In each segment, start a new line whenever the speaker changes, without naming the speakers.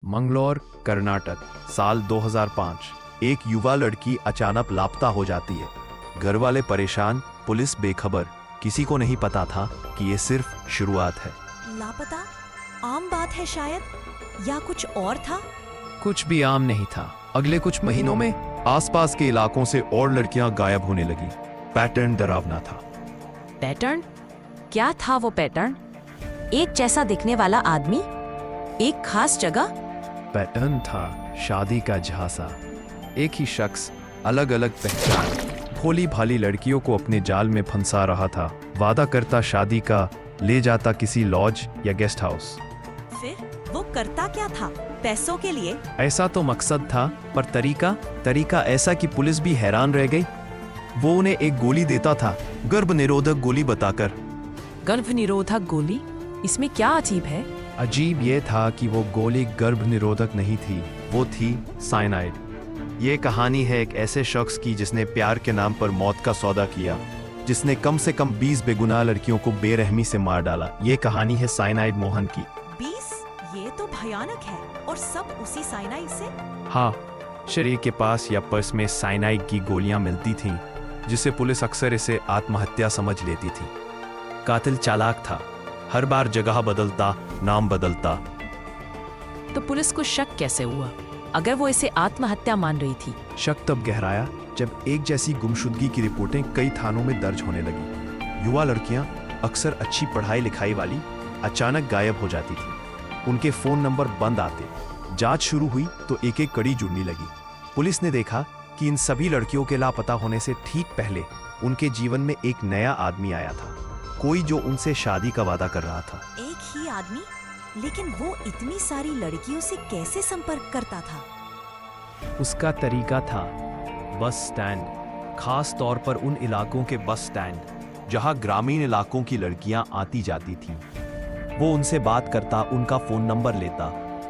मंगलोर, कर्नाटक, साल 2005। एक युवा लड़की अचानक लापता हो जाती है। घर वाले परेशान, पुलिस बेखबर। किसी को नहीं पता था कि ये सिर्फ शुरुआत है।
लापता आम बात है शायद, या कुछ और था?
कुछ भी आम नहीं था। अगले कुछ महीनों में आसपास के इलाकों से और लड़कियां गायब होने लगी। पैटर्न डरावना था।
पैटर्न? क्या था वो पैटर्न? एक जैसा दिखने वाला आदमी, एक खास जगह?
पैटर्न था शादी का झांसा। एक ही शख्स, अलग अलग पहचान, भोली भाली लड़कियों को अपने जाल में फंसा रहा था। वादा करता शादी का, ले जाता किसी लॉज या गेस्ट हाउस।
फिर वो करता क्या था? पैसों के लिए?
ऐसा तो मकसद था, पर तरीका ऐसा कि पुलिस भी हैरान रह गई। वो उन्हें एक गोली देता था, गर्भ निरोधक गोली बताकर।
गर्भ निरोधक गोली? इसमें क्या अजीब है?
अजीब ये था कि वो गोली गर्भ निरोधक नहीं थी, वो थी साइनाइड। ये कहानी है एक ऐसे शख्स की जिसने प्यार के नाम पर मौत का सौदा किया, जिसने कम से कम 20 बेगुनाह लड़कियों को बेरहमी से मार डाला। ये कहानी है साइनाइड मोहन की।
20? ये तो भयानक है। और सब उसी साइनाइड से?
हाँ, शरीर के पास या पर्स में साइनाइड की गोलियां मिलती थीं, जिसे पुलिस अक्सर इसे आत्महत्या समझ लेती थी। कातिल चालाक था, हर बार जगह बदलता, नाम बदलता।
तो पुलिस को शक कैसे हुआ, अगर वो इसे आत्महत्या मान रही थी?
शक तब गहराया जब एक जैसी गुमशुदगी की रिपोर्टें कई थानों में दर्ज होने लगी। युवा लड़कियां, अक्सर अच्छी पढ़ाई लिखाई वाली, अचानक गायब हो जाती थी। उनके फोन नंबर बंद आते। जांच शुरू हुई तो एक एक कड़ी जुड़ने लगी। पुलिस ने देखा कि इन सभी लड़कियों के लापता होने से ठीक पहले उनके जीवन में एक नया आदमी आया था, कोई जो उनसे शादी का वादा कर रहा था।
एक ही आदमी? लेकिन वो इतनी सारी लड़कियों से कैसे संपर्क करता था?
उसका तरीका था बस स्टैंड, खास तौर पर उन इलाकों के बस स्टैंड जहां ग्रामीण इलाकों की लड़कियां आती जाती थीं। वो उनसे बात करता, उनका फोन नंबर लेता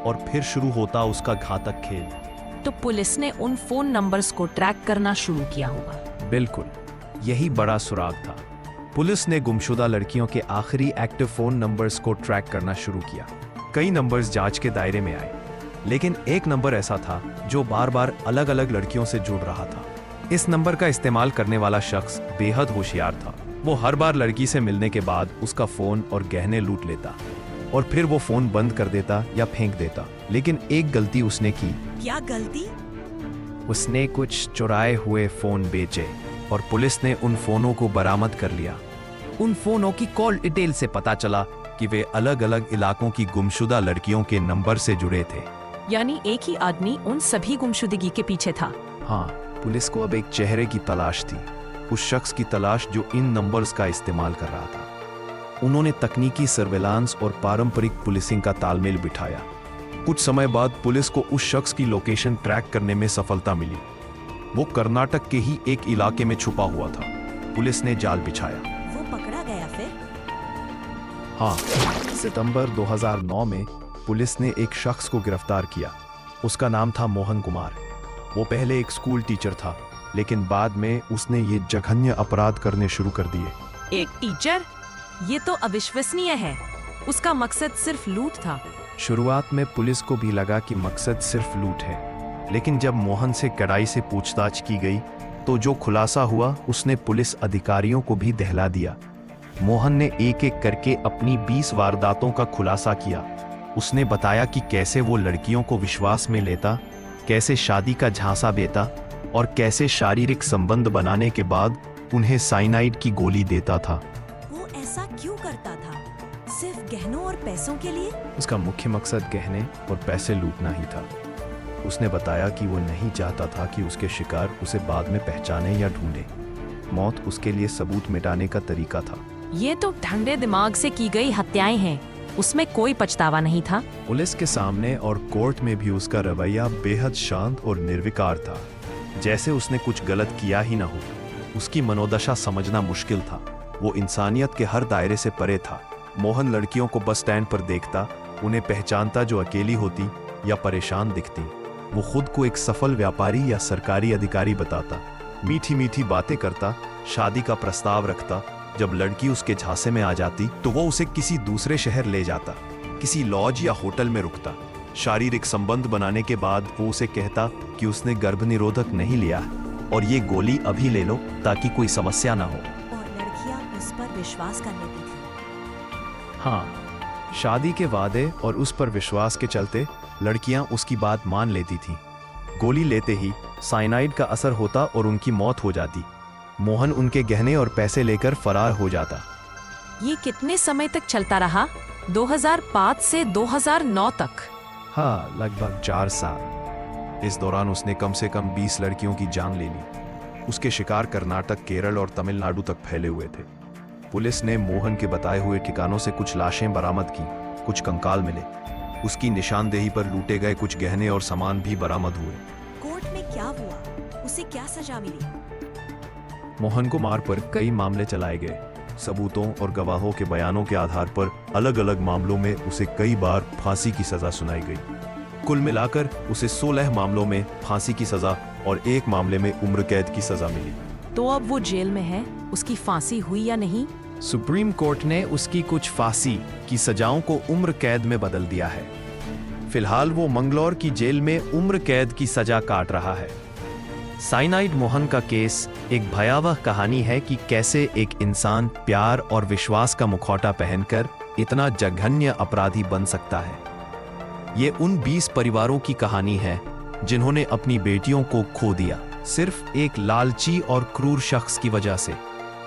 और फिर शुरू होता उसका घातक खेल।
तो पुलिस ने उन फोन नंबर्स को ट्रैक करना शुरू किया होगा।
बिल्कुल, यही बड़ा सुराग था। पुलिस ने गुमशुदा लड़कियों के आखिरी एक्टिव फोन नंबर्स को ट्रैक करना शुरू किया। कई नंबर्स जांच के दायरे में आए, लेकिन एक नंबर ऐसा था जो बार बार अलग अलग लड़कियों से जुड़ रहा था। इस नंबर का इस्तेमाल करने वाला शख्स बेहद होशियार था। वो हर बार लड़की से मिलने के बाद उसका फोन और गहने लूट लेता और फिर वो फोन बंद कर देता या फेंक देता। लेकिन एक गलती उसने की।
क्या गलती?
उसने कुछ चुराए हुए फोन बेचे और पुलिस ने उन फोनों को बरामद कर लिया। उन फोनों की कॉल डिटेल से पता चला कि वे अलग अलग इलाकों की गुमशुदा लड़कियों के नंबर से जुड़े थे।
यानी एक ही आदमी उन सभी गुमशुदगी के पीछे था।
हाँ, पुलिस को अब एक चेहरे की तलाश थी, उस शख्स की तलाश जो इन नंबर्स का इस्तेमाल कर रहा था। उन्होंने तकनीकी सर्वेलांस और पारंपरिक पुलिसिंग का तालमेल बिठाया। कुछ समय बाद पुलिस को उस शख्स की लोकेशन ट्रैक करने में सफलता मिली। वो कर्नाटक के ही एक इलाके में छुपा हुआ था। पुलिस ने जाल बिछाया।
वो पकड़ा गया फिर?
हाँ, सितंबर 2009 में पुलिस ने एक शख्स को गिरफ्तार किया। उसका नाम था मोहन कुमार। वो पहले एक स्कूल टीचर था, लेकिन बाद में उसने ये जघन्य अपराध करने शुरू कर दिए।
एक टीचर? ये तो अविश्वसनीय है। उसका मकसद सिर्फ लूट था।
शुरुआत में पुलिस को भी लगा कि मकसद सिर्फ लूट है, लेकिन जब मोहन से कड़ाई से पूछताछ की गई तो जो खुलासा हुआ उसने पुलिस अधिकारियों को भी दहला दिया। मोहन ने एक एक करके अपनी 20 वारदातों का खुलासा किया। उसने बताया कि कैसे वो लड़कियों को विश्वास में लेता, कैसे शादी का झांसा देता और कैसे शारीरिक संबंध बनाने के बाद उन्हें साइनाइड की गोली देता था।
वो ऐसा क्यों करता था? सिर्फ गहनों और पैसों के लिए?
उसका मुख्य मकसद गहने और पैसे लूटना ही था। उसने बताया कि वो नहीं चाहता था कि उसके शिकार उसे बाद में पहचाने या ढूंढे। मौत उसके लिए सबूत मिटाने का तरीका था।
ये तो ठंडे दिमाग से की गई हत्याएं हैं। उसमें कोई पछतावा नहीं था।
पुलिस के सामने और कोर्ट में भी उसका रवैया बेहद शांत और निर्विकार था, जैसे उसने कुछ गलत किया ही ना हो। उसकी मनोदशा समझना मुश्किल था। वो इंसानियत के हर दायरे से परे था। मोहन लड़कियों को बस स्टैंड पर देखता, उन्हें पहचानता जो अकेली होती या परेशान दिखती। वो खुद को एक सफल व्यापारी या सरकारी अधिकारी बताता, मीठी मीठी बातें करता, शादी का प्रस्ताव रखता। जब लड़की उसके झांसे में आ जाती तो वो उसे किसी दूसरे शहर ले जाता, किसी लॉज या होटल में रुकता। शारीरिक संबंध बनाने के बाद वो उसे कहता कि उसने गर्भ निरोधक नहीं लिया और ये गोली अभी ले लो ताकि कोई समस्या ना हो।
और लड़कियां उस पर विश्वास कर लेती थी।
हाँ, शादी के वादे और उस पर विश्वास के चलते लड़कियां उसकी बात मान लेती थीं। गोली लेते ही साइनाइड का असर होता और उनकी मौत हो जाती। मोहन उनके गहने और पैसे लेकर फरार हो जाता।
ये कितने समय तक चलता रहा? 2005 से 2009 तक।
हाँ, लगभग 4 साल। इस दौरान उसने कम से कम 20 लड़कियों की जान ले ली। उसके शिकार कर्नाटक, केरल और तमिलनाडु तक फैले हुए थे। पुलिस ने मोहन के बताए हुए ठिकानों से कुछ लाशें बरामद की, कुछ कंकाल मिले। उसकी निशानदेही पर लूटे गए कुछ गहने और सामान भी बरामद हुए।
कोर्ट में क्या हुआ? उसे क्या सजा मिली?
मोहन कुमार पर कई मामले चलाए गए। सबूतों और गवाहों के बयानों के आधार पर अलग अलग मामलों में उसे कई बार फांसी की सजा सुनाई गई। कुल मिलाकर उसे 16 मामलों में फांसी की सजा और 1 मामले में उम्र कैद की सजा मिली।
तो अब वो जेल में है, उसकी फांसी हुई या नहीं?
सुप्रीम कोर्ट ने उसकी कुछ फांसी की सजाओं को उम्र कैद में बदल दिया है। फिलहाल वो मंगलौर की जेल में उम्र कैद की सजा काट रहा है। साइनाइड मोहन का केस एक भयावह कहानी है कि कैसे एक इंसान प्यार और विश्वास का मुखौटा पहनकर इतना जघन्य अपराधी बन सकता है। ये उन 20 परिवारों की कहानी है जिन्होंने अपनी बेटियों को खो दिया, सिर्फ एक लालची और क्रूर शख्स की वजह से।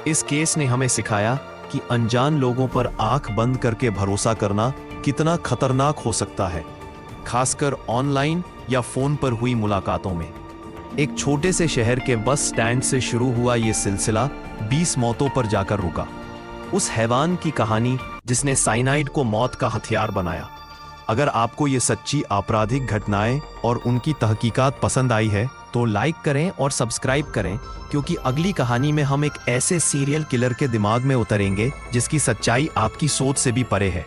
इस केस ने हमें सिखाया कि अनजान लोगों पर आंख बंद करके भरोसा करना कितना खतरनाक हो सकता है, खासकर ऑनलाइन या फोन पर हुई मुलाकातों में। एक छोटे से शहर के बस स्टैंड से शुरू हुआ ये सिलसिला 20 मौतों पर जाकर रुका। उस हैवान की कहानी जिसने साइनाइड को मौत का हथियार बनाया। अगर आपको ये सच्ची आपराधिक घटनाएं और उनकी तहकीकात पसंद आई है तो लाइक करें और सब्सक्राइब करें, क्योंकि अगली कहानी में हम एक ऐसे सीरियल किलर के दिमाग में उतरेंगे जिसकी सच्चाई आपकी सोच से भी परे है।